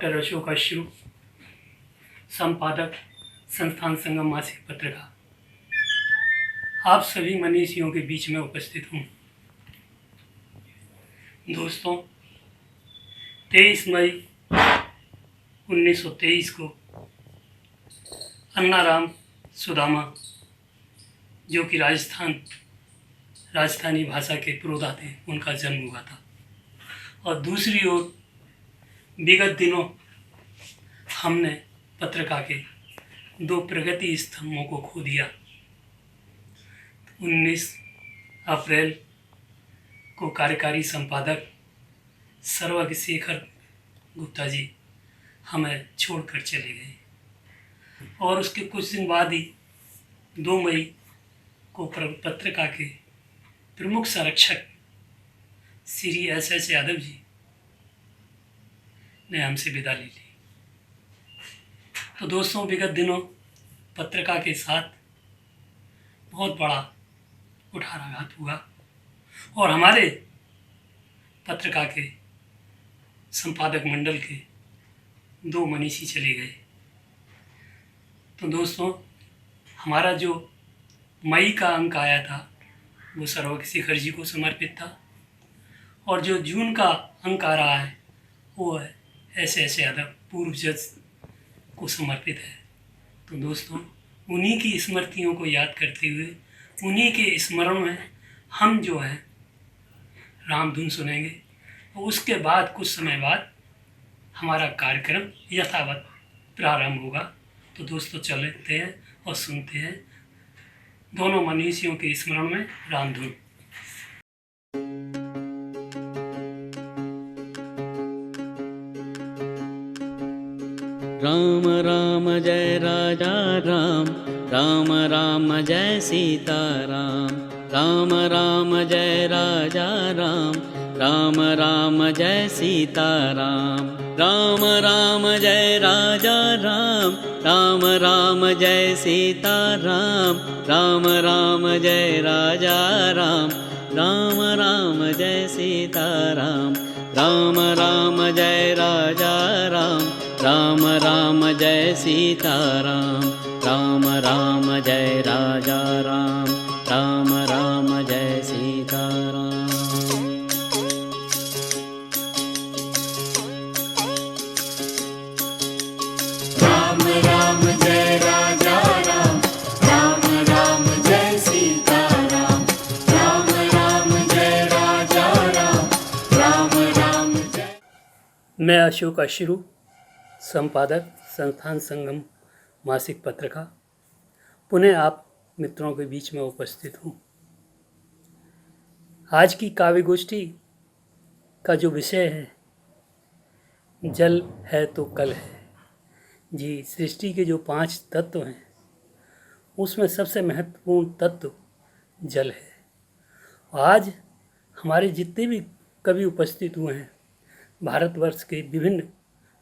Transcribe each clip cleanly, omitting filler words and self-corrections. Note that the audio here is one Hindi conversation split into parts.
डॉक्टर अशोक अश्रु, संपादक संस्थान संगम मासिक पत्रिका, आप सभी मनीषियों के बीच में उपस्थित हूँ। दोस्तों, 23 मई 1923 को अन्नाराम सुदामा, जो कि राजस्थानी भाषा के पुरोधा थे, उनका जन्म हुआ था। और दूसरी ओर विगत दिनों हमने पत्रिका के दो प्रगति स्तंभों को खो दिया। 19 अप्रैल को कार्यकारी संपादक सर्वज्ञशेखर गुप्ता जी हमें छोड़कर चले गए और उसके कुछ दिन बाद ही 2 मई को पत्रिका के प्रमुख संरक्षक श्री SS यादव जी ने हमसे विदा ले ली। तो दोस्तों, विगत दिनों पत्रिका के साथ बहुत बड़ा कुठाराघात हुआ और हमारे पत्रिका के संपादक मंडल के 2 मनीषी चले गए। तो दोस्तों, हमारा जो मई का अंक आया था वो सर्वज्ञशेखर जी को समर्पित था और जो जून का अंक आ रहा है वो है SS यादव पूर्व जज को समर्पित है। तो दोस्तों, उन्हीं की स्मृतियों को याद करते हुए, उन्हीं के स्मरण में हम जो है रामधुन सुनेंगे और उसके बाद कुछ समय बाद हमारा कार्यक्रम यथावत प्रारंभ होगा। तो दोस्तों, चलते हैं और सुनते हैं दोनों मनीषियों के स्मरण में रामधुन। राम राम जय राजा राम, राम राम जय सीता राम, राम राम जय राजा राम, राम राम जय सीता राम, राम राम जय राजा राम, राम राम जय सीता राम, राम राम जय राजा राम, राम राम जय सीता राम, राम राम जय राजा राम, राम राम जय सीता राम, राम राम जय राजा राम, राम राम जय सीता राम। राम राम जय राजा राम, राम राम जय सीता राम, राम राम जय राजा राम, राम राम जय। मैं अशोक अश्रु, संपादक संस्थान संगम मासिक पत्रिका, पुनः आप मित्रों के बीच में उपस्थित हूँ। आज की काव्य गोष्ठी का जो विषय है, जल है तो कल है। जी, सृष्टि के जो 5 तत्व हैं उसमें सबसे महत्वपूर्ण तत्व जल है। आज हमारे जितने भी कवि उपस्थित हुए हैं भारतवर्ष के विभिन्न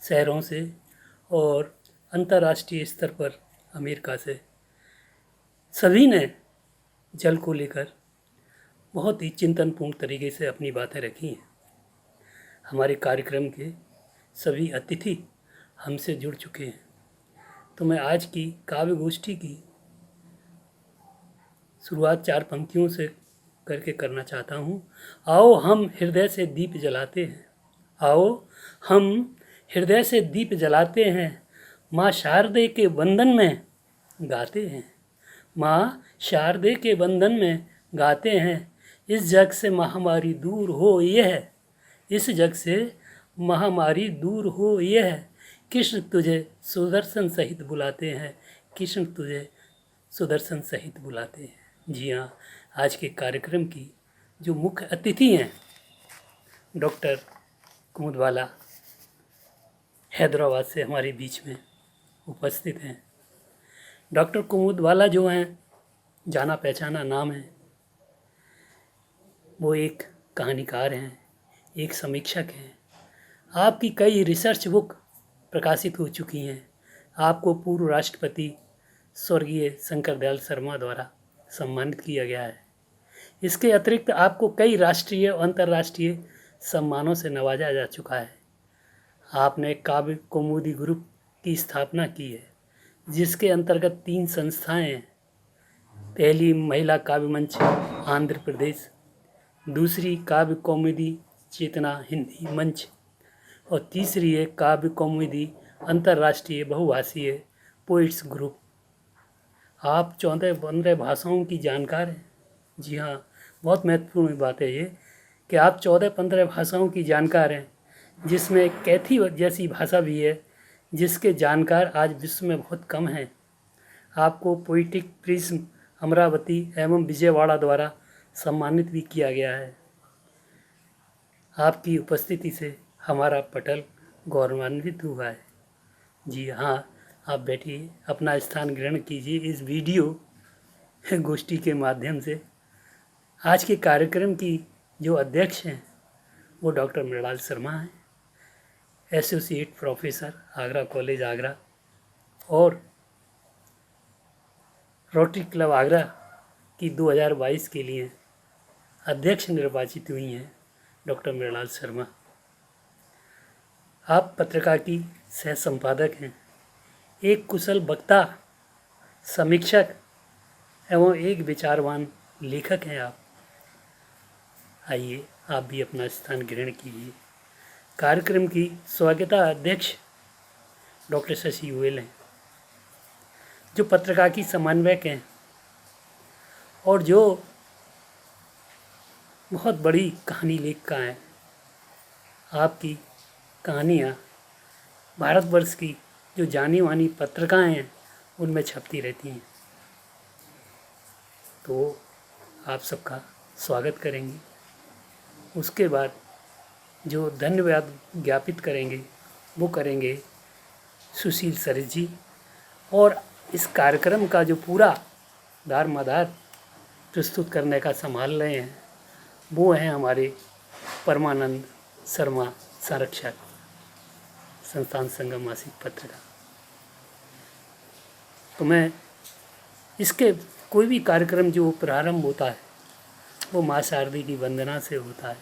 शहरों से और अंतर्राष्ट्रीय स्तर पर अमेरिका से, सभी ने जल को लेकर बहुत ही चिंतनपूर्ण तरीके से अपनी बातें रखी हैं। हमारे कार्यक्रम के सभी अतिथि हमसे जुड़ चुके हैं। तो मैं आज की काव्य गोष्ठी की शुरुआत 4 पंक्तियों से करके करना चाहता हूँ। आओ हम हृदय से दीप जलाते हैं, आओ हम हृदय से दीप जलाते हैं, माँ शारदे के बंधन में गाते हैं, माँ शारदे के बंधन में गाते हैं। इस जग से महामारी दूर हो यह, इस जग से महामारी दूर हो यह, कृष्ण तुझे सुदर्शन सहित बुलाते हैं, कृष्ण तुझे सुदर्शन सहित बुलाते हैं। जी हाँ, आज के कार्यक्रम की जो मुख्य अतिथि हैं डॉक्टर कुमुदवाला हैदराबाद से हमारे बीच में उपस्थित हैं। डॉक्टर कुमुदवाला जो हैं, जाना पहचाना नाम है। वो एक कहानीकार हैं, एक समीक्षक हैं। आपकी कई रिसर्च बुक प्रकाशित हो चुकी हैं। आपको पूर्व राष्ट्रपति स्वर्गीय शंकर दयाल शर्मा द्वारा सम्मानित किया गया है। इसके अतिरिक्त आपको कई राष्ट्रीय और अंतर्राष्ट्रीय सम्मानों से नवाजा जा चुका है। आपने काव्य कौमुदी ग्रुप की स्थापना की है, जिसके अंतर्गत 3 संस्थाएं हैं। पहली महिला काव्य मंच आंध्र प्रदेश, दूसरी काव्य कौमुदी चेतना हिंदी मंच और तीसरी है काव्य कौमुदी अंतर्राष्ट्रीय बहुभाषीय पोइट्स ग्रुप। आप 14-15 भाषाओं की जानकार हैं। जी हाँ, बहुत महत्वपूर्ण बात है ये कि आप 14-15 भाषाओं की जानकार हैं, जिसमें कैथी जैसी भाषा भी है जिसके जानकार आज विश्व में बहुत कम हैं। आपको पोइटिक प्रिज्म अमरावती एवं विजयवाड़ा द्वारा सम्मानित भी किया गया है। आपकी उपस्थिति से हमारा पटल गौरवान्वित हुआ है। जी हाँ, आप बैठिए, अपना स्थान ग्रहण कीजिए इस वीडियो गोष्ठी के माध्यम से। आज के कार्यक्रम की जो अध्यक्ष हैं वो डॉक्टर मृणाल शर्मा हैं, associate professor Agra college Agra और रोटरी क्लब आगरा की 2022 के लिए अध्यक्ष निर्वाचित हुई हैं डॉक्टर मृणाल शर्मा। आप पत्रिका की सह संपादक हैं, एक कुशल वक्ता, समीक्षक एवं एक विचारवान लेखक हैं आप। आइए, आप भी अपना स्थान ग्रहण कीजिए। कार्यक्रम की स्वागता अध्यक्ष डॉक्टर शशि गोयल हैं, जो पत्रिका की समन्वयक हैं और जो बहुत बड़ी कहानी लेखिका हैं। आपकी कहानियाँ भारतवर्ष की जो जानी मानी पत्रिकाएँ हैं उनमें छपती रहती हैं। तो आप सबका स्वागत करेंगे। उसके बाद जो धन्यवाद ज्ञापित करेंगे वो करेंगे सुशील सरित जी। और इस कार्यक्रम का जो पूरा दारमदार प्रस्तुत करने का संभाल रहे हैं वो हैं हमारे परमानंद शर्मा, संरक्षक, संस्थान संगम मासिक पत्रिका। तो मैं इसके कोई भी कार्यक्रम जो प्रारंभ होता है वो माँ शारदी की वंदना से होता है।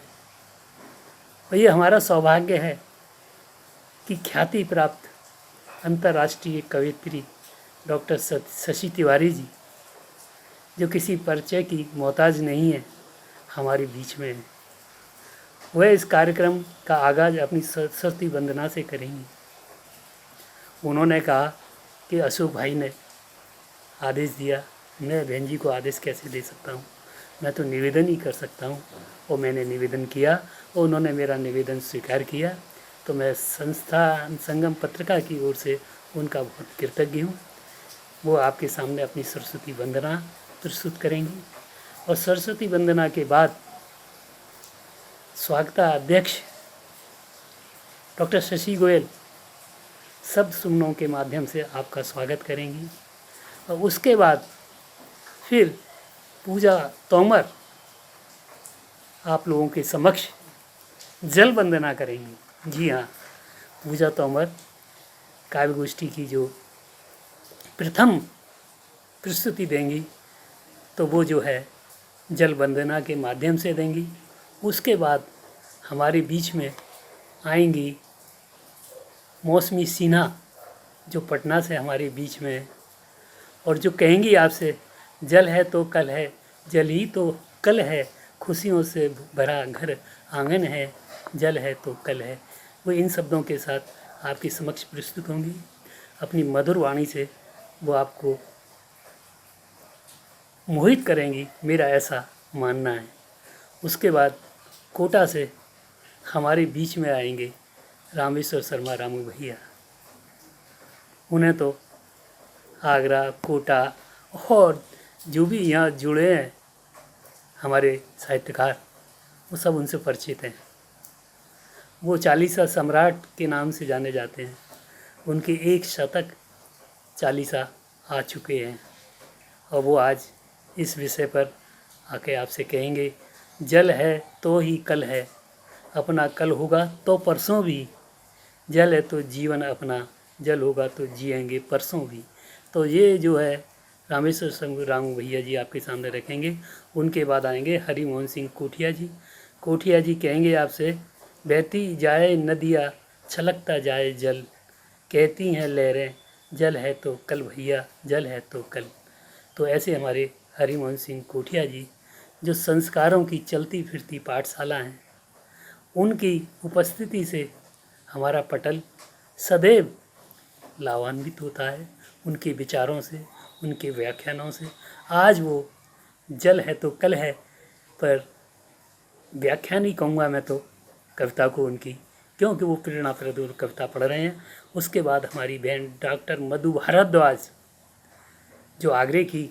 और ये हमारा सौभाग्य है कि ख्याति प्राप्त अंतर्राष्ट्रीय कवयित्री डॉक्टर शशि तिवारी जी, जो किसी परिचय की मोहताज नहीं है, हमारे बीच में है। वह इस कार्यक्रम का आगाज़ अपनी सरस्वती वंदना से करेंगी। उन्होंने कहा कि अशोक भाई ने आदेश दिया, मैं बहन जी को आदेश कैसे दे सकता हूँ, मैं तो निवेदन ही कर सकता हूँ। और मैंने निवेदन किया और उन्होंने मेरा निवेदन स्वीकार किया। तो मैं संस्थान संगम पत्रिका की ओर से उनका बहुत कृतज्ञ हूँ। वो आपके सामने अपनी सरस्वती वंदना प्रस्तुत करेंगी और सरस्वती वंदना के बाद स्वागता अध्यक्ष डॉक्टर शशि गोयल शब्द सुमनों के माध्यम से आपका स्वागत करेंगी। और उसके बाद फिर पूजा तोमर आप लोगों के समक्ष जल वंदना करेंगी। जी हाँ, पूजा तोमर काव्य गोष्ठी की जो प्रथम प्रस्तुति देंगी तो वो जो है जल वंदना के माध्यम से देंगी। उसके बाद हमारे बीच में आएंगी मौसमी सिन्हा, जो पटना से हमारे बीच में है और जो कहेंगी आपसे, जल है तो कल है, जल ही तो कल है, खुशियों से भरा घर आंगन है, जल है तो कल है। वो इन शब्दों के साथ आपके समक्ष प्रस्तुत होंगी। अपनी मधुर वाणी से वो आपको मोहित करेंगी, मेरा ऐसा मानना है। उसके बाद कोटा से हमारे बीच में आएंगे रामेश्वर शर्मा रामू भैया। उन्हें तो आगरा, कोटा और जो भी यहाँ जुड़े हैं हमारे साहित्यकार, वो सब उनसे परिचित हैं। वो 40सा सम्राट के नाम से जाने जाते हैं। उनके 1 शतक 40सा आ चुके हैं और वो आज इस विषय पर आके आपसे कहेंगे, जल है तो ही कल है, अपना कल होगा तो परसों भी, जल है तो जीवन अपना, जल होगा तो जिएंगे परसों भी। तो ये जो है रामेश्वर रामू भैया जी आपके सामने रखेंगे। उनके बाद आएंगे हरिमोहन सिंह कोठिया जी। कोठिया जी कहेंगे आपसे, बहती जाए नदियाँ छलकता जाए जल, कहती हैं लहरें जल है तो कल भैया, जल है तो कल। तो ऐसे हमारे हरिमोहन सिंह कोठिया जी, जो संस्कारों की चलती फिरती पाठशाला हैं, उनकी उपस्थिति से हमारा पटल सदैव लाभान्वित होता है। उनके विचारों से, उनके व्याख्यानों से। आज वो जल है तो कल है पर व्याख्यान ही कहूँगा मैं तो कविता को उनकी, क्योंकि वो प्रेरणाप्रद कविता पढ़ रहे हैं। उसके बाद हमारी बहन डॉक्टर मधु भारद्वाज, जो आगरे की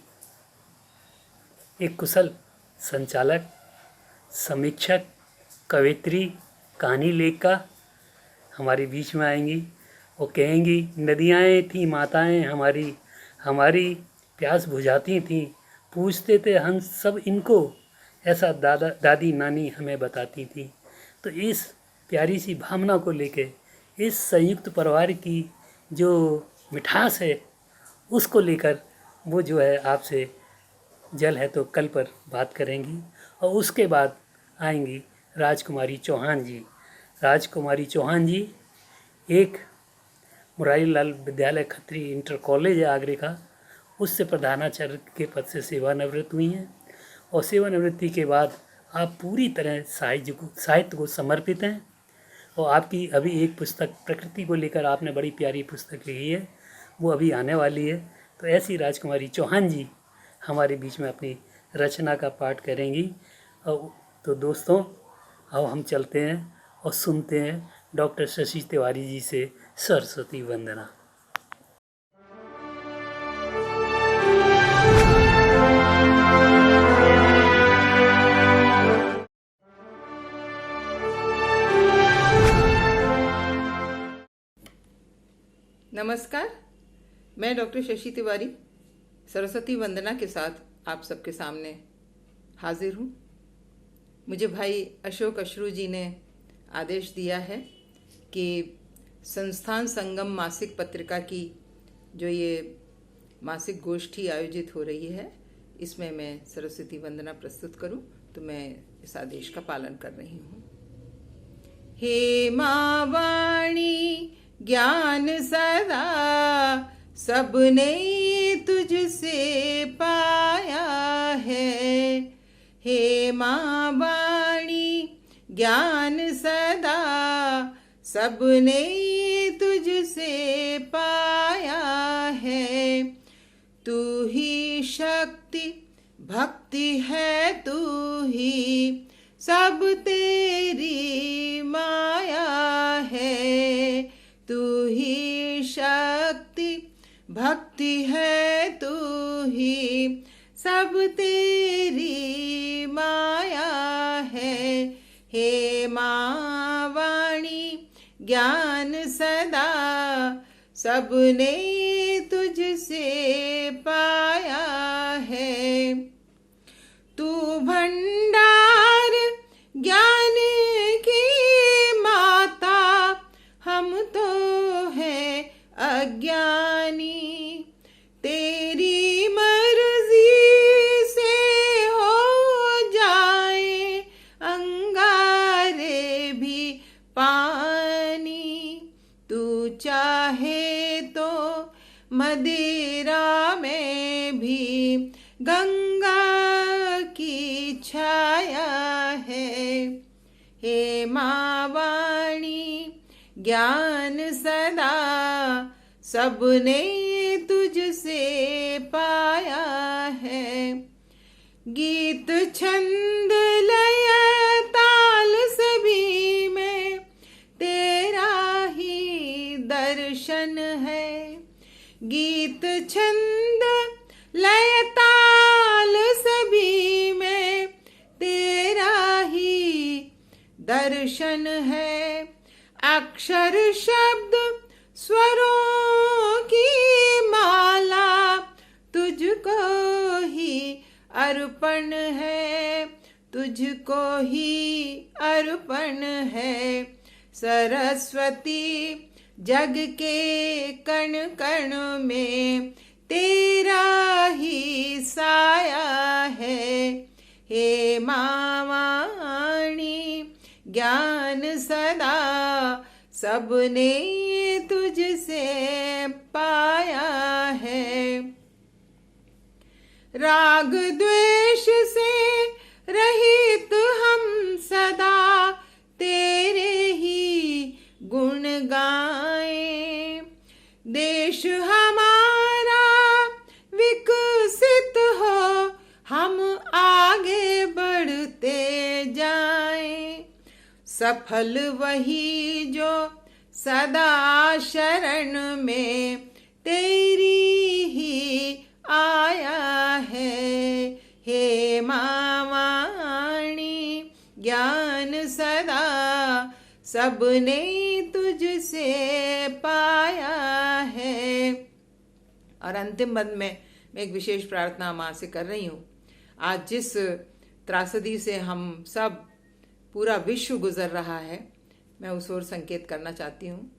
एक कुशल संचालक, समीक्षक, कवित्री, कहानी लेखिका हमारे बीच में आएंगी और कहेंगी, नदियाँ थी माताएं हमारी, हमारी प्यास बुझाती थीं, पूछते थे हम सब इनको, ऐसा दादी नानी हमें बताती थी। तो इस प्यारी सी भावना को लेके, इस संयुक्त परिवार की जो मिठास है, उसको लेकर वो जो है आपसे जल है तो कल पर बात करेंगी। और उसके बाद आएंगी राजकुमारी चौहान जी। राजकुमारी चौहान जी एक मुरारी लाल विद्यालय खत्री इंटर कॉलेज है आगरे का, उससे प्रधानाचार्य के पद से सेवानिवृत्त हुई हैं। और सेवानिवृत्ति के बाद आप पूरी तरह साहित्य को समर्पित हैं। और आपकी अभी एक पुस्तक प्रकृति को लेकर आपने बड़ी प्यारी पुस्तक लिखी है, वो अभी आने वाली है। तो ऐसी राजकुमारी चौहान जी हमारे बीच में अपनी रचना का पाठ करेंगी। और तो दोस्तों, अब हम चलते हैं और सुनते हैं डॉक्टर शशि तिवारी जी से सरस्वती वंदना। नमस्कार, मैं डॉक्टर शशि तिवारी सरस्वती वंदना के साथ आप सबके सामने हाजिर हूँ। मुझे भाई अशोक अश्रू जी ने आदेश दिया है कि संस्थान संगम मासिक पत्रिका की जो ये मासिक गोष्ठी आयोजित हो रही है, इसमें मैं सरस्वती वंदना प्रस्तुत करूं, तो मैं इस आदेश का पालन कर रही हूं। हे माँ वाणी ज्ञान सदा, सबने तुझसे पाया है। हे माँ वाणी ज्ञान सदा, सबने तुझसे पाया है। तू ही शक्ति भक्ति है, तू ही सब तेरी माया है। तू ही शक्ति भक्ति है, तू ही सब तेरी माया है। हे माँ वाणी ज्ञान सदा, सबने तुझसे पाया है। तू भंडार ज्ञान की माता, हम तो हैं अज्ञानी। तेरी मर्जी से हो जाए अंगारे भी पानी। तू चाहे तो मदिरा में भी गंगा की छाया है। हे माँ वाणी ज्ञान सदा, सबने तुझसे पाया है। गीत छंद लय ताल सभी में तेरा ही दर्शन है। गीत छंद लय ताल सभी में तेरा ही दर्शन है। अक्षर शब्द स्वरों की माला, तुझको ही अर्पण है। तुझको ही अर्पण है। सरस्वती जग के कण कण में तेरा ही साया है। हे माँ वाणी ज्ञान सदा, सबने तुझसे पाया है। राग द्वेष से रहित हम सदा तेरे ही गुण गाएं। देश हमारा विकसित हो, हम आगे बढ़ते जाएं। सफल वही जो सदा शरण में तेरी ही आया है। हे माँ वाणी ज्ञान सदा सबने तुझसे पाया है। और अंतिम बंद में मैं एक विशेष प्रार्थना माँ से कर रही हूँ। आज जिस त्रासदी से हम सब पूरा विश्व गुजर रहा है, मैं उस ओर संकेत करना चाहती हूँ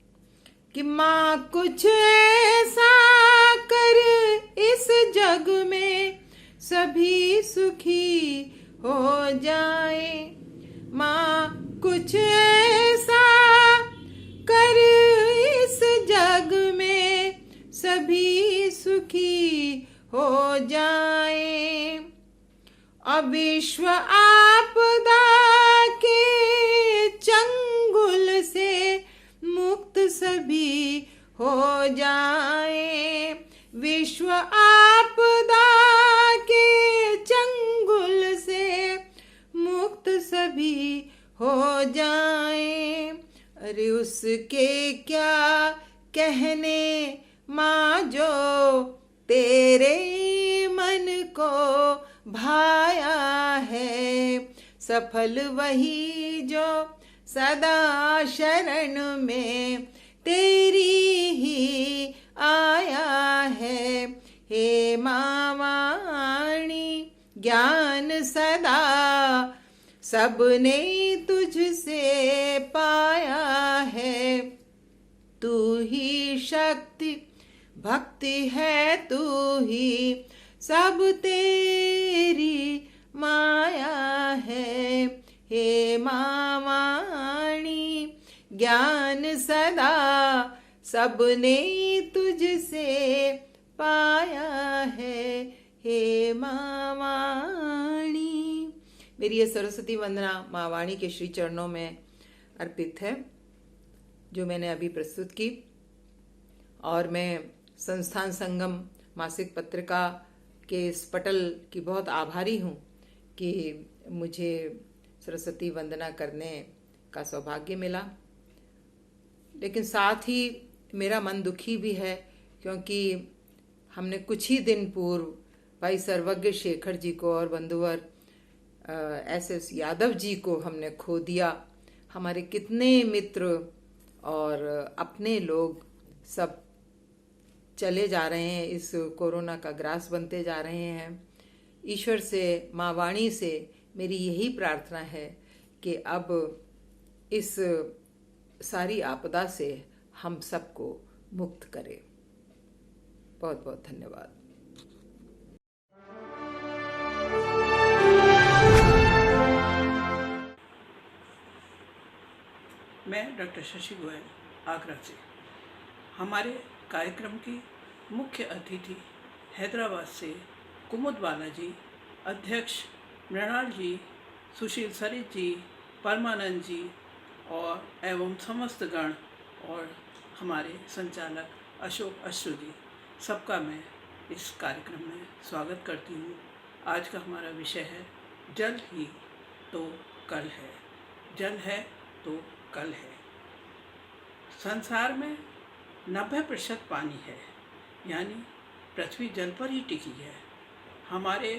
कि माँ कुछ ऐसा कर इस जग में सभी सुखी हो जाए। माँ कुछ ऐसा कर इस जग में सभी सुखी हो जाए। और विश्व आपदा के चंगुल से मुक्त सभी हो जाए। विश्व आपदा के चंगुल से मुक्त सभी हो जाए। अरे उसके क्या कहने माँ जो तेरे मन को भाया है। सफल वही जो सदा शरण में तेरी ही आया है। हे माँ वाणी ज्ञान सदा सबने तुझसे पाया है। तू ही शक्ति भक्ति है, तू ही सब तेरी माया है। हे माँ वाणी ज्ञान सदा सबने तुझसे पाया है। हे माँ वाणी। मेरी ये सरस्वती वंदना माँ वाणी के श्री चरणों में अर्पित है, जो मैंने अभी प्रस्तुत की। और मैं संस्थान संगम मासिक पत्रिका के इस पटल की बहुत आभारी हूँ कि मुझे सरस्वती वंदना करने का सौभाग्य मिला। लेकिन साथ ही मेरा मन दुखी भी है, क्योंकि हमने कुछ ही दिन पूर्व भाई सर्वज्ञ शेखर जी को और बंधुवर SS यादव जी को हमने खो दिया। हमारे कितने मित्र और अपने लोग सब चले जा रहे हैं, इस कोरोना का ग्रास बनते जा रहे हैं। ईश्वर से, माँ वाणी से मेरी यही प्रार्थना है कि अब इस सारी आपदा से हम सबको मुक्त करे। बहुत बहुत धन्यवाद। मैं डॉक्टर शशि गोयल, आगरा से। हमारे कार्यक्रम की मुख्य अतिथि हैदराबाद से कुमुद बालाजी, अध्यक्ष मृणाल जी, सुशील सरित जी, परमानंद जी और एवं समस्त गण और हमारे संचालक अशोक अश्रु जी, सबका मैं इस कार्यक्रम में स्वागत करती हूँ। आज का हमारा विषय है जल ही तो कल है। जल है तो कल है। संसार में 90% पानी है, यानी पृथ्वी जल पर ही टिकी है। हमारे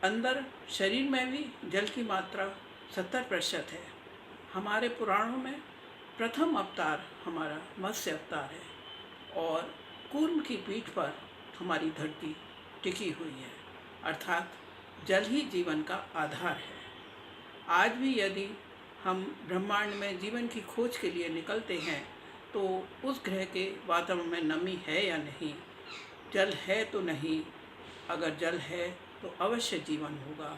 अंदर शरीर में भी जल की मात्रा 70% है। हमारे पुराणों में प्रथम अवतार हमारा मत्स्य अवतार है और कूर्म की पीठ पर हमारी धरती टिकी हुई है, अर्थात जल ही जीवन का आधार है। आज भी यदि हम ब्रह्मांड में जीवन की खोज के लिए निकलते हैं तो उस ग्रह के वातावरण में नमी है या नहीं, जल है तो नहीं। अगर जल है तो अवश्य जीवन होगा।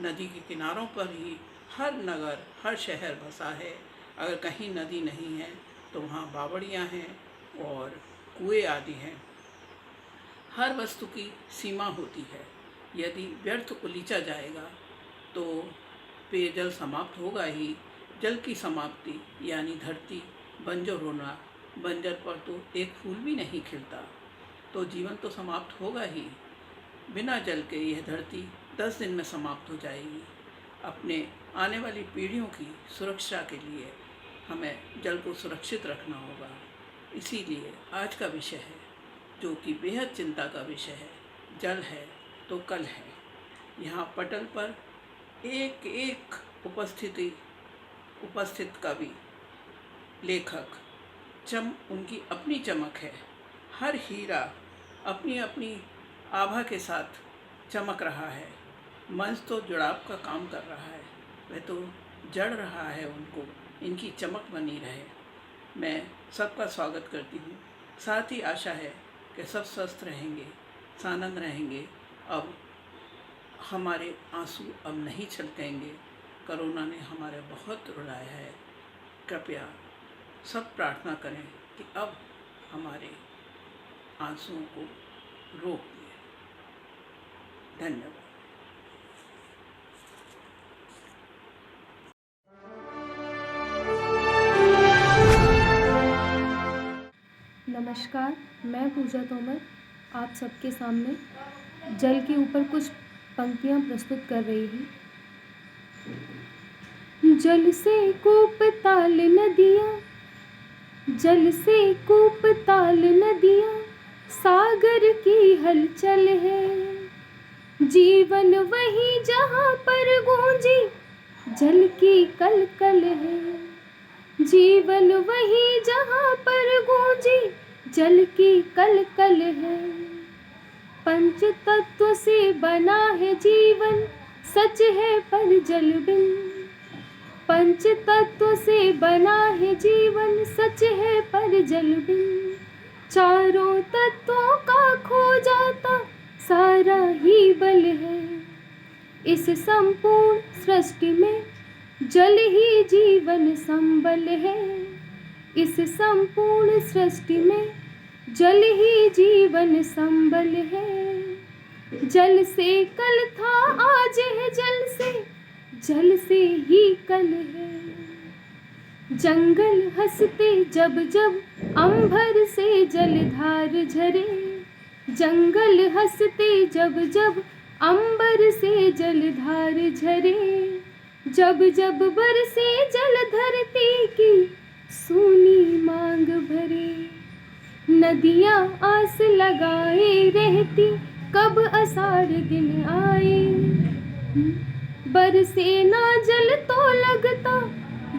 नदी के किनारों पर ही हर नगर, हर शहर बसा है। अगर कहीं नदी नहीं है तो वहाँ बावड़ियाँ हैं और कुएं आदि हैं। हर वस्तु की सीमा होती है। यदि व्यर्थ उलीचा जाएगा तो पेयजल समाप्त होगा ही। जल की समाप्ति यानी धरती बंजर होना, बंजर पर तो एक फूल भी नहीं खिलता, तो जीवन तो समाप्त होगा ही। बिना जल के यह धरती 10 दिन में समाप्त हो जाएगी। अपने आने वाली पीढ़ियों की सुरक्षा के लिए हमें जल को सुरक्षित रखना होगा। इसीलिए आज का विषय है, जो कि बेहद चिंता का विषय है, जल है तो कल है। यहाँ पटल पर एक एक उपस्थित कवि, लेखक, उनकी अपनी चमक है। हर हीरा अपनी अपनी आभा के साथ चमक रहा है। मंच तो जुड़ाव का काम कर रहा है, वह तो जड़ रहा है, उनको इनकी चमक बनी रहे। मैं सबका स्वागत करती हूँ। साथ ही आशा है कि सब स्वस्थ रहेंगे, सानंद रहेंगे। अब हमारे आंसू अब नहीं छलकेंगे। कोरोना ने हमारे बहुत रुलाया है। कृपया सब प्रार्थना करें कि अब हमारे आंसुओं को रोक दिए। धन्यवाद। नमस्कार, मैं पूजा तोमर आप सबके सामने जल के ऊपर कुछ पंक्तियाँ प्रस्तुत कर रही हूँ। जल से कूप ताल नदियाँ, जल से कूप ताल नदियाँ, सागर की हलचल है। जीवन वही जहाँ पर गूंजी जल की कलकल है। जीवन वही जहाँ पर गूंजी जल की कलकल है। पंच तत्व से बना है जीवन, सच है पर जल बिन। पंच तत्व से बना है जीवन, सच है पर जल बिन। चारों तत्वों का खो जाता सारा ही बल है। इस संपूर्ण सृष्टि में जल ही जीवन संबल है। इस संपूर्ण सृष्टि में जल ही जीवन संबल है। जल से कल था आज है जल से ही कल है। जंगल हंसते जब जब अंबर से जलधार झरे। जंगल हंसते जब जब अंबर से जलधार झरे। जब जब बरसे जल धरती की सूनी मांग भरे। नदियाँ आस लगाए रहती कब आषाढ़ दिन आए। बरसे ना जल तो लगता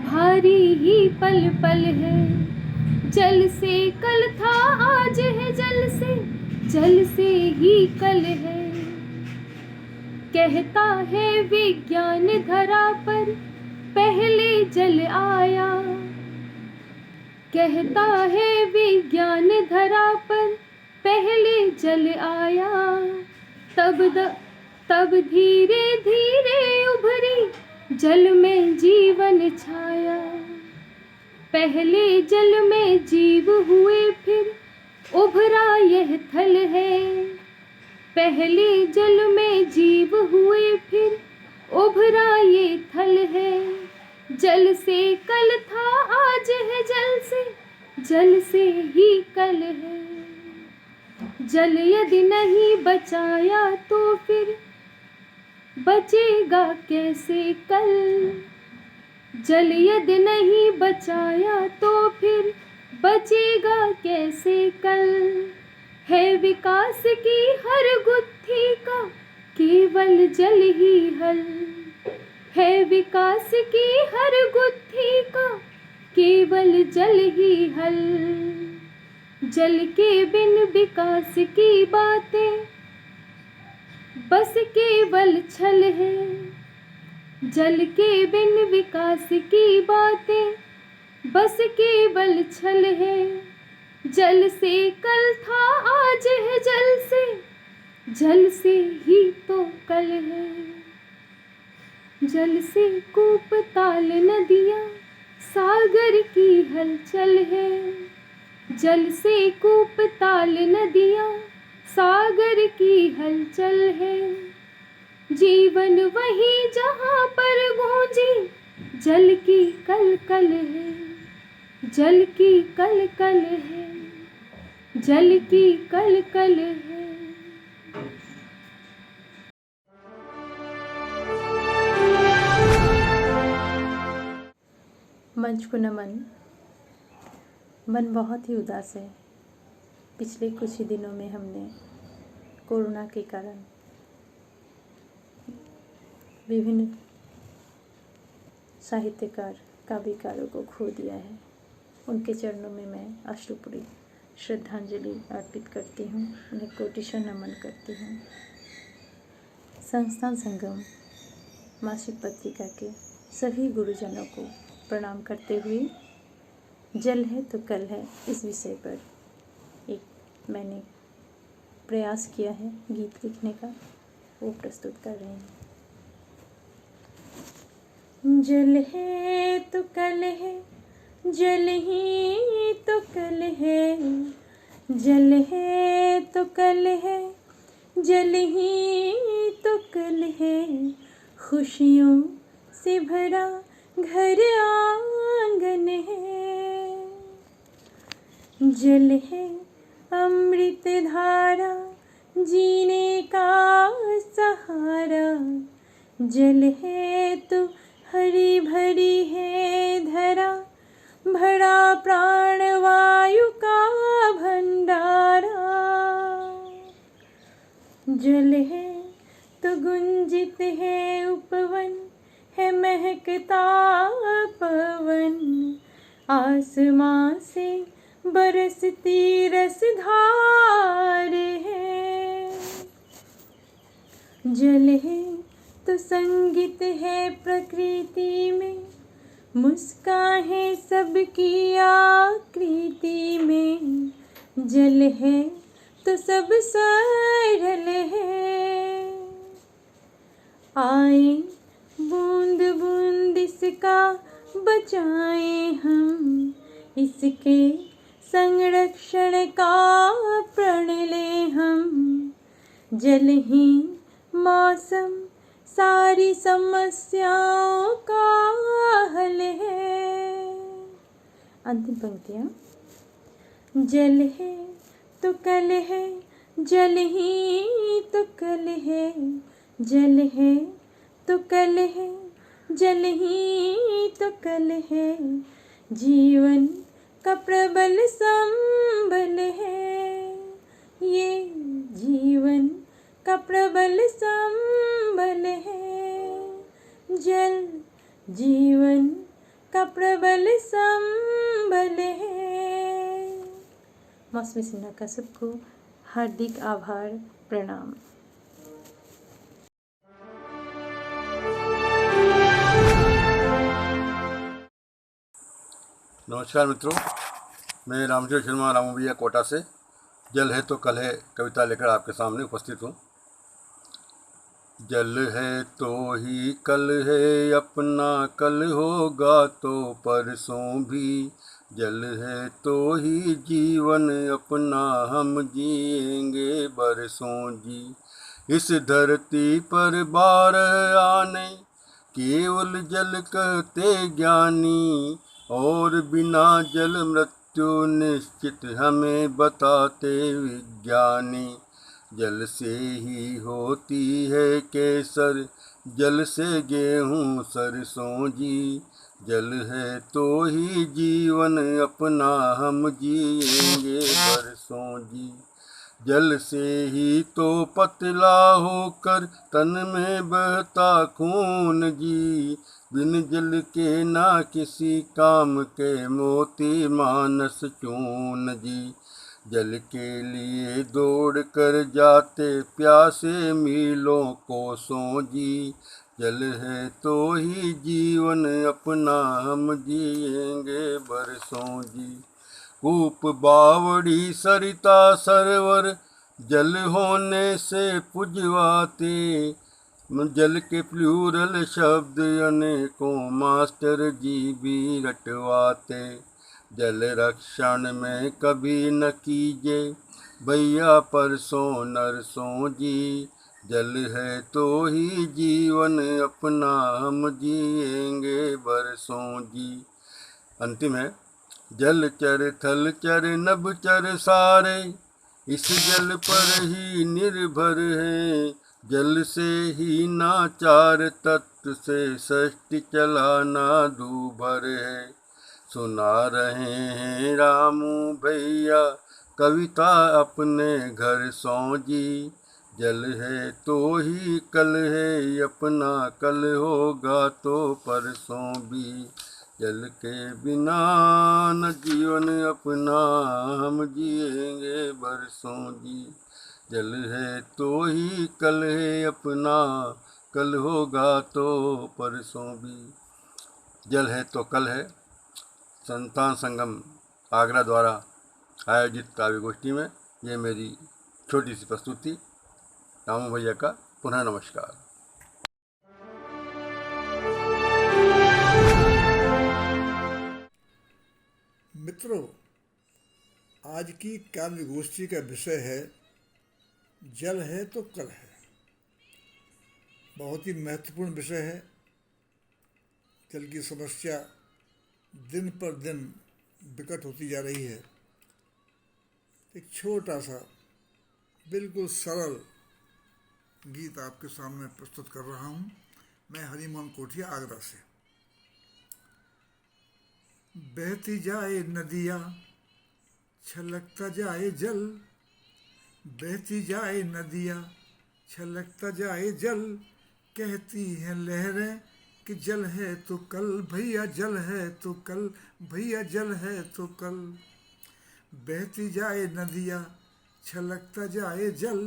भारी ही पल पल है। जल से कल था आज है जल से ही कल है। कहता है विज्ञान धरा पर पहले जल आया। कहता है विज्ञान धरा पर पहले जल आया। तब धीरे धीरे उभरी जल में जीवन छाया। पहले जल में जीव हुए फिर उभरा यह थल है। पहले जल में जीव हुए फिर उभरा ये थल है। जल से कल था आज है जल से ही कल है। जल यदि नहीं बचाया तो फिर बचेगा कैसे कल। जल यदि नहीं बचाया तो फिर बचेगा कैसे कल। है विकास की हर गुत्थी का केवल जल ही हल। है विकास की हर गुत्थी का केवल जल ही हल। जल के बिन विकास की बातें बस केवल छल है। जल के बिन विकास की बातें बस केवल छल है। जल से कल था आज है जल से ही तो कल है। जल से कूप ताल नदियाँ, सागर की हलचल है। जल से कूप ताल नदियाँ, सागर की हलचल है। जीवन वही जहाँ पर गूंजी, जल की कल कल है, जल की कल कल है, जल की कल कल है। मंच को नमन। मन बहुत ही उदास है। पिछले कुछ ही दिनों में हमने कोरोना के कारण विभिन्न साहित्यकार काव्यकारों को खो दिया है। उनके चरणों में मैं अश्रुपूरी श्रद्धांजलि अर्पित करती हूँ, उन्हें कोटिशा नमन करती हूँ। संस्थान संगम मासिक पत्रिका के सभी गुरुजनों को प्रणाम करते हुए जल है तो कल है इस विषय पर एक मैंने प्रयास किया है गीत लिखने का, वो प्रस्तुत कर रही हूँ। जल है तो कल है, जल ही तो कल है, जल है तो कल है, जल ही तो कल है। खुशियों से भरा घर आंगन है। जल है अमृत धारा, जीने का सहारा। जल है तो हरी भरी है धरा, भरा प्राण वायु का भंडारा। जल है तो गुंजित है उपवन, है महकता पवन। आसमां से बरसती रसधार है। जल है तो संगीत है प्रकृति में, मुस्कान सबकी आकृति में। जल है तो सब सरल है। आए बूंद बूंद इसका बचाएं हम, इसके संरक्षण का प्रण लें हम। जल ही मौसम सारी समस्याओं का हल है। अंतिम पंक्तियाँ। जल है तो कल है, जल ही तो कल है, जल है तो कल है, जल ही तो कल है। जीवन का प्रबल संबल है, ये जीवन का प्रबल संबल है। जल जीवन का प्रबल संबल है। मौसमी सिन्हा का सबको हार्दिक आभार, प्रणाम। नमस्कार मित्रों, मैं रामचंद्र शर्मा रामू भैया कोटा से जल है तो कल है कविता लेकर आपके सामने उपस्थित हूँ। जल है तो ही कल है अपना, कल होगा तो परसों भी। जल है तो ही जीवन अपना, हम जिएंगे बरसों जी। इस धरती पर बार आने केवल जल कहते ज्ञानी, और बिना जल मृत्यु निश्चित हमें बताते विज्ञानी। जल से ही होती है केसर, जल से गेहूँ सरसों जी। जल है तो ही जीवन अपना, हम जिएंगे बरसों जी। जल से ही तो पतला होकर तन में बहता खून जी। बिन जल के ना किसी काम के, मोती मानस चून जी। जल के लिए दौड़ कर जाते प्यासे मीलों कोसों जी। जल है तो ही जीवन अपना, हम जिएंगे बरसों जी। कूप बावड़ी सरिता सरोवर, जल होने से पुजवाते। जल के प्लूरल शब्द अनेकों मास्टर जी भी रटवाते। जल रक्षण में कभी न कीजे भैया परसों नरसों जी। जल है तो ही जीवन अपना हम जिएंगे बरसों जी। अंतिम है, जल चर थल चर नभ चर सारे इस जल पर ही निर्भर है। जल से ही नाचार तत्व से सृष्टि चलाना दूभर है। सुना रहे हैं रामू भैया कविता अपने घर सौ जी। जल है तो ही कल है अपना, कल होगा तो परसों भी। जल के बिना न जीवन अपना हम जिएंगे बरसों जी। जल है तो ही कल है अपना, कल होगा तो परसों भी। जल है तो कल है संतान संगम आगरा द्वारा आयोजित काव्य गोष्ठी में ये मेरी छोटी सी प्रस्तुति। रामू भैया का पुनः नमस्कार। मित्रों, आज की काव्य गोष्ठी का विषय है जल है तो कल है। बहुत ही महत्वपूर्ण विषय है। जल की समस्या दिन पर दिन विकट होती जा रही है। एक छोटा सा बिल्कुल सरल गीत आपके सामने प्रस्तुत कर रहा हूँ। मैं हरिमोहन कोठिया आगरा से। बहती जाए नदियाँ छलकता जाए जल, बहती जाए नदियाँ छलकता जाए जल, कहती हैं लहरें कि जल है तो कल भैया जल है तो कल, भैया जल है तो कल। बहती जाए नदियाँ छलकता जाए जल,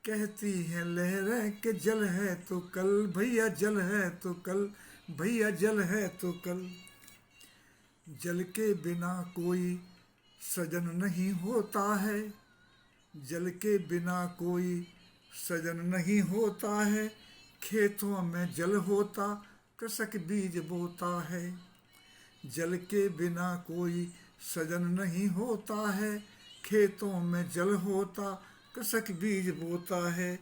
कहती हैं लहरें कि जल है तो कल भैया जल है तो कल, भैया जल है तो कल। जल के बिना कोई सजन नहीं होता है, जल के बिना कोई सजन नहीं होता है। खेतों में जल होता कृषक बीज बोता है। जल के बिना कोई सजन नहीं होता है, खेतों में जल होता कृषक बीज बोता है।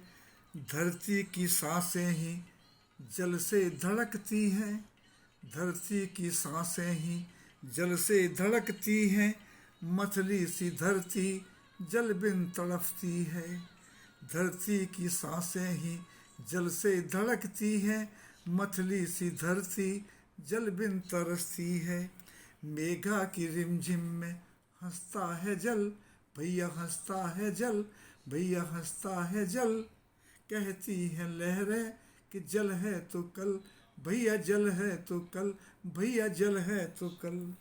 धरती की सांसें ही जल से धड़कती हैं, धरती की सांसें ही जल से धड़कती हैं। मछली सी धरती जल बिन तड़पती है, धरती की सांसें ही जल से धड़कती हैं। मछली सी धरती जल बिन तरसती है। मेघा की रिमझिम में हंसता है जल, भैया हंसता है जल, भैया हंसता है जल। कहती हैं लहरें कि जल है तो कल भैया जल है तो कल, भैया जल है तो कल।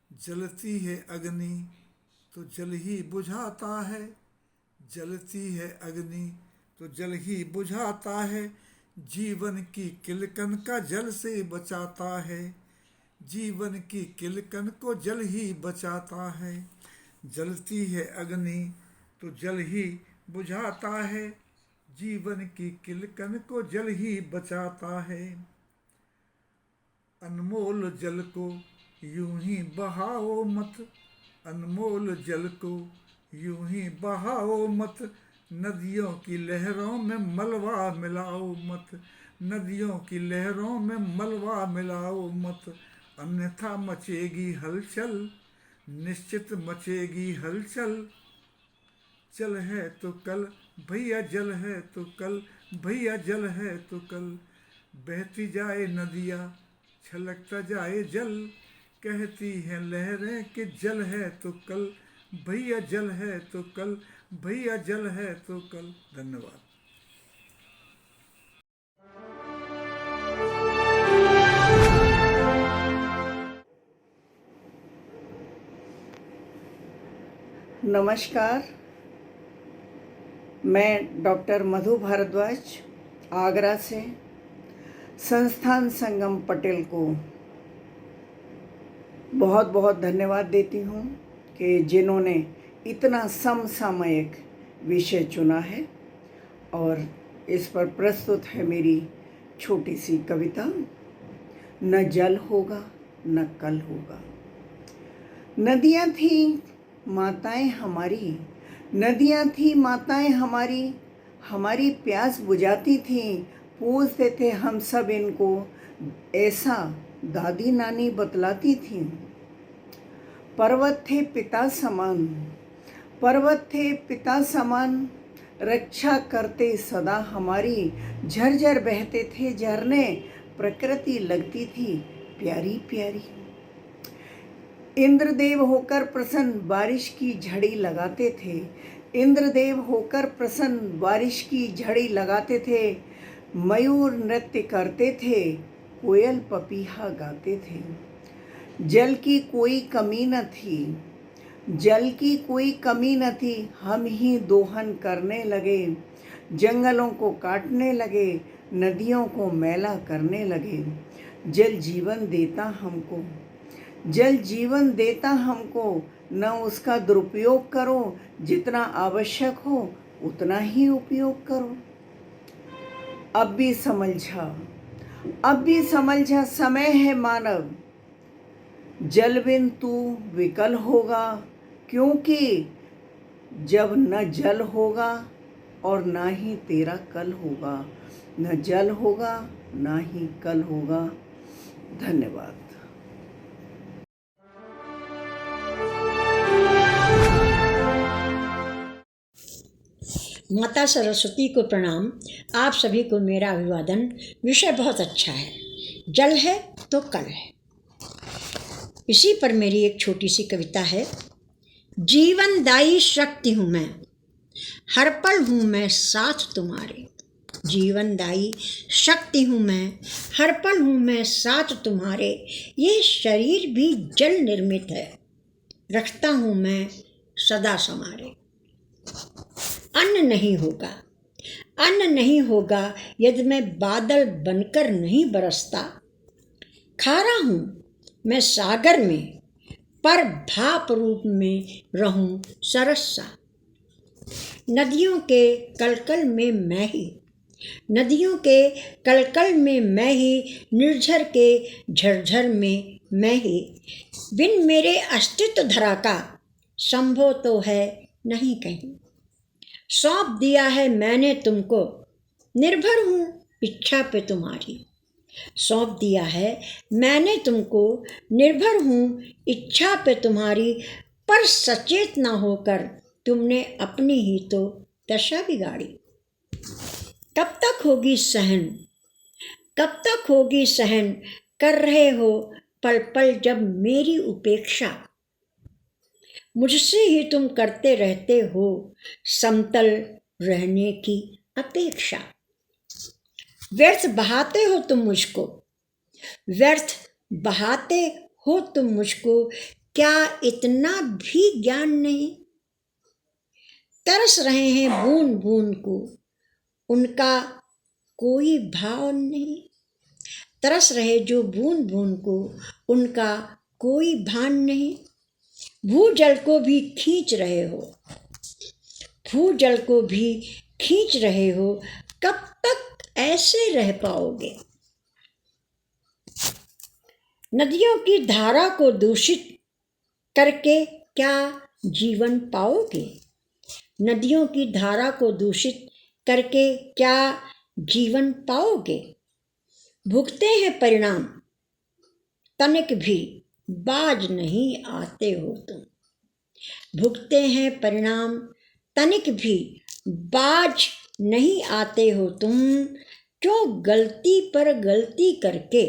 जलती है अग्नि तो जल ही बुझाता है, जलती है अग्नि तो जल ही बुझाता है। जीवन की किलकन का जल से बचाता है, जीवन की किलकन को जल ही बचाता है। जलती है अग्नि तो जल ही बुझाता है, जीवन की किलकन को जल ही बचाता है। अनमोल जल को यूं ही बहाओ मत, अनमोल जल को यूं ही बहाओ मत। नदियों की लहरों में मलबा मिलाओ मत, नदियों की लहरों में मलबा मिलाओ मत। अन्यथा मचेगी हलचल, निश्चित मचेगी हलचल। जल है तो कल भैया जल है तो कल, भैया जल है तो कल। बहती जाए नदियाँ छलकता जाए जल, कहती हैं लहरें कि जल है तो कल भैया जल है तो कल, भैया जल है तो कल। धन्यवाद। नमस्कार, मैं डॉक्टर मधु भारद्वाज आगरा से संस्थान संगम पटेल को बहुत बहुत धन्यवाद देती हूँ कि जिन्होंने इतना समसामयिक विषय चुना है और इस पर प्रस्तुत है मेरी छोटी सी कविता। न जल होगा न कल होगा। नदियाँ थी माताएं हमारी, नदियाँ थी माताएं हमारी प्यास बुझाती थीं। पूछते थे हम सब इनको, ऐसा दादी नानी बतलाती थीं। पर्वत थे पिता समान, पर्वत थे पिता समान, रक्षा करते सदा हमारी। झरझर बहते थे झरने, प्रकृति लगती थी प्यारी प्यारी। इंद्रदेव होकर प्रसन्न बारिश की झड़ी लगाते थे, इंद्रदेव होकर प्रसन्न बारिश की झड़ी लगाते थे। मयूर नृत्य करते थे, कोयल पपीहा गाते थे। जल की कोई कमी न थी, जल की कोई कमी न थी, हम ही दोहन करने लगे। जंगलों को काटने लगे, नदियों को मैला करने लगे। जल जीवन देता हमको, जल जीवन देता हमको, न उसका दुरुपयोग करो। जितना आवश्यक हो उतना ही उपयोग करो। अब भी समझा समय है मानव, जल बिन तू विकल होगा। क्योंकि जब न जल होगा और ना ही तेरा कल होगा, न जल होगा ना ही कल होगा। धन्यवाद। माता सरस्वती को प्रणाम। आप सभी को मेरा अभिवादन। विषय बहुत अच्छा है, जल है तो कल है। इसी पर मेरी एक छोटी सी कविता है। जीवनदायी शक्ति हूँ मैं, हर पल हूँ मैं साथ तुम्हारे। जीवनदायी शक्ति हूँ मैं, हर पल हूँ मैं साथ तुम्हारे। ये शरीर भी जल निर्मित है, रखता हूँ मैं सदा संवारे। अन्न नहीं होगा, अन्न नहीं होगा यदि मैं बादल बनकर नहीं बरसता। खारा हूँ मैं सागर में, पर भाप रूप में रहूं सरस सा। नदियों के कलकल में मैं ही, नदियों के कलकल में मैं ही, निर्झर के झरझर में मैं ही। बिन मेरे अस्तित्व धरा का संभव तो है नहीं कहीं। सौंप दिया है मैंने तुमको, निर्भर हूँ इच्छा पे तुम्हारी। सौंप दिया है मैंने तुमको, निर्भर हूँ इच्छा पे तुम्हारी। पर सचेत ना होकर तुमने अपनी ही तो दशा बिगाड़ी। कब तक होगी सहन, कब तक होगी सहन, कर रहे हो पल पल जब मेरी उपेक्षा। मुझसे ही तुम करते रहते हो समतल रहने की अपेक्षा। व्यर्थ बहाते हो तुम मुझको, व्यर्थ बहाते हो तुम मुझको। क्या इतना भी ज्ञान नहीं? तरस रहे हैं बूंद बूंद को, उनका कोई भाव नहीं। तरस रहे जो बूंद बूंद को, उनका कोई भान नहीं। भूजल को भी खींच रहे हो, भूजल को भी खींच रहे हो। कब तक ऐसे रह पाओगे? नदियों की धारा को दूषित करके क्या जीवन पाओगे? नदियों की धारा को दूषित करके क्या जीवन पाओगे? भुगते हैं परिणाम तनिक भी, बाज नहीं आते हो तुम। भुगते हैं परिणाम तनिक भी, बाज नहीं आते हो तुम। क्यों गलती पर गलती करके,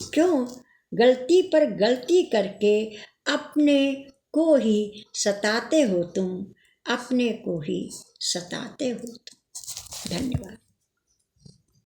क्यों गलती पर गलती करके अपने को ही सताते हो तुम, अपने को ही सताते हो तुम। धन्यवाद।